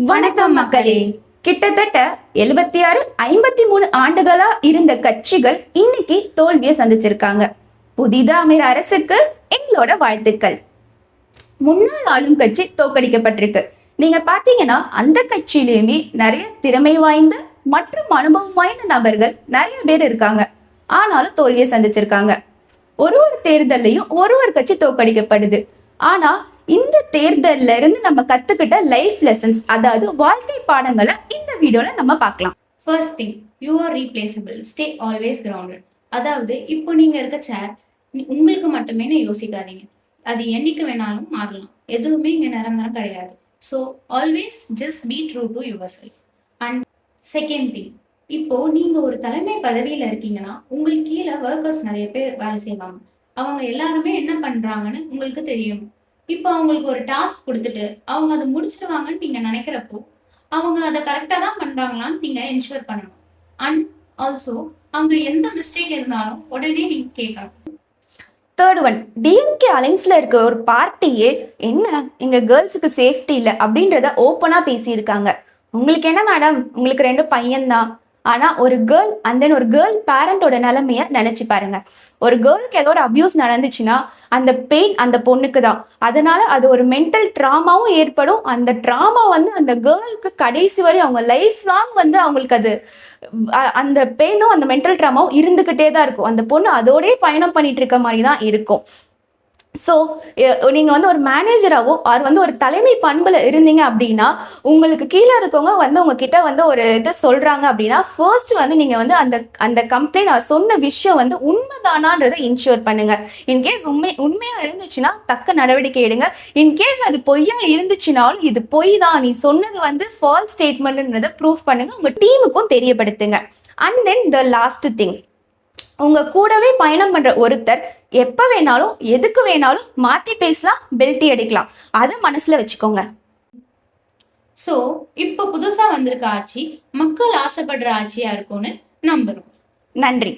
வணக்கம் மக்களே. கிட்டத்தட்ட 76-53 ஆண்டுகளா இருந்த கட்சிகள் இன்னைக்கு தோல்வியை சந்திச்சிருக்காங்க. புதிதா அமைற அரசுக்கு எங்களோட வாழ்த்துக்கள். முன்னாள் ஆளும் கட்சி தோற்கடிக்கப்பட்டிருக்கு. நீங்க பாத்தீங்கன்னா அந்த கட்சியிலுமே நிறைய திறமை வாய்ந்த மற்றும் அனுபவம் வாய்ந்த நபர்கள் நிறைய பேர் இருக்காங்க. ஆனாலும் தோல்வியை சந்திச்சிருக்காங்க. ஒரு தேர்தல்லையும் ஒரு கட்சி தோற்கடிக்கப்படுது. ஆனா இந்த தேர்தல்ல இருந்து நம்ம கத்துக்கிட்ட லைஃப் லெசன்ஸ், அதாவது வாழ்க்கை பாடங்களை இந்த வீடியோல நம்ம பார்க்கலாம். First thing, you are replaceable, stay always grounded. அதாவது இப்போ நீங்க இருக்க சேர் உங்களுக்கு மட்டுமே யோசிக்காதீங்க, அது என்னைக்கு வேணாலும் மாறலாம். எதுவுமே இங்க நிரந்தரம் கிடையாது. So always just be true to your self. And second thing, இப்போ நீங்க ஒரு தலைமை பதவியில இருக்கீங்கன்னா உங்களுக்கு கீழே ஒர்க்கர்ஸ் நிறைய பேர் வேலை செய்வாங்க. அவங்க எல்லாருமே என்ன பண்றாங்கன்னு உங்களுக்கு தெரியும். இப்போ அவங்களுக்கு ஒரு டாஸ்க் கொடுத்துட்டு அவங்க அதை முடிச்சிருவாங்கன்னு நீங்க நினைக்கிறப்போ அவங்க அதை கரெக்டா தான் பண்றாங்களான்னு நீங்க என்ஷூர் பண்ணணும். அண்ட் ஆல்சோ அவங்க எந்த மிஸ்டேக் இருந்தாலும் உடனே நீங்க கேட்கணும். தேர்ட் ஒன், டிஎம்கே அலைன்ஸ்ல இருக்க ஒரு பார்ட்டியே என்ன இங்க கேர்ள்ஸுக்கு சேஃப்டி இல்லை அப்படின்றத ஓப்பனா பேசியிருக்காங்க. உங்களுக்கு என்ன மேடம், உங்களுக்கு 2 பையன்தான். ஆனா ஒரு கேர்ள் அண்ட் தென் ஒரு கேர்ள் பேரண்டோட நிலைமைய நினைச்சு பாருங்க. ஒரு கேர்ளுக்கு ஏதோ ஒரு அபியூஸ் நடந்துச்சுன்னா அந்த பெயின் அந்த பொண்ணுக்கு தான். அதனால அது ஒரு மென்டல் ட்ராமாவும் ஏற்படும். அந்த ட்ராமா அந்த கேர்ளுக்கு கடைசி வரை அவங்க லைஃப் லாங் அவங்களுக்கு அது அந்த பெயினும் அந்த மென்டல் ட்ராமாவும் இருந்துகிட்டே தான் இருக்கும். அந்த பொண்ணு அதோடய பயணம் பண்ணிட்டு இருக்க மாதிரி தான் இருக்கும். ஸோ நீங்கள் ஒரு மேனேஜராகவோ ஆர் ஒரு தலைமை பண்பில் இருந்தீங்க அப்படின்னா உங்களுக்கு கீழே இருக்கவங்க உங்ககிட்ட ஒரு இது சொல்கிறாங்க அப்படின்னா ஃபர்ஸ்ட் நீங்கள் அந்த அந்த கம்ப்ளைண்ட் அவர் சொன்ன விஷயம் உண்மைதானான்றதை இன்ஷூர் பண்ணுங்க. இன்கேஸ் உண்மையாக இருந்துச்சுன்னா தக்க நடவடிக்கை எடுங்க. இன்கேஸ் அது பொய்யா இருந்துச்சுனாலும் இது பொய் தான், நீ சொன்னது ஃபால்ஸ் ஸ்டேட்மெண்ட்ன்றதை ப்ரூஃப் பண்ணுங்க, உங்கள் டீமுக்கும் தெரியப்படுத்துங்க. And then the last thing, உங்க கூடவே பயணம் பண்ற ஒருத்தர் எப்ப வேணாலும் எதுக்கு வேணாலும் மாத்தி பேசலாம், பெல்ட்டி அடிக்கலாம். அதை மனசுல வச்சுக்கோங்க. ஸோ இப்போ புதுசா வந்திருக்க ஆட்சி மக்கள் ஆசைப்படுற ஆட்சியா இருக்கும்னு நம்புறோம். நன்றி.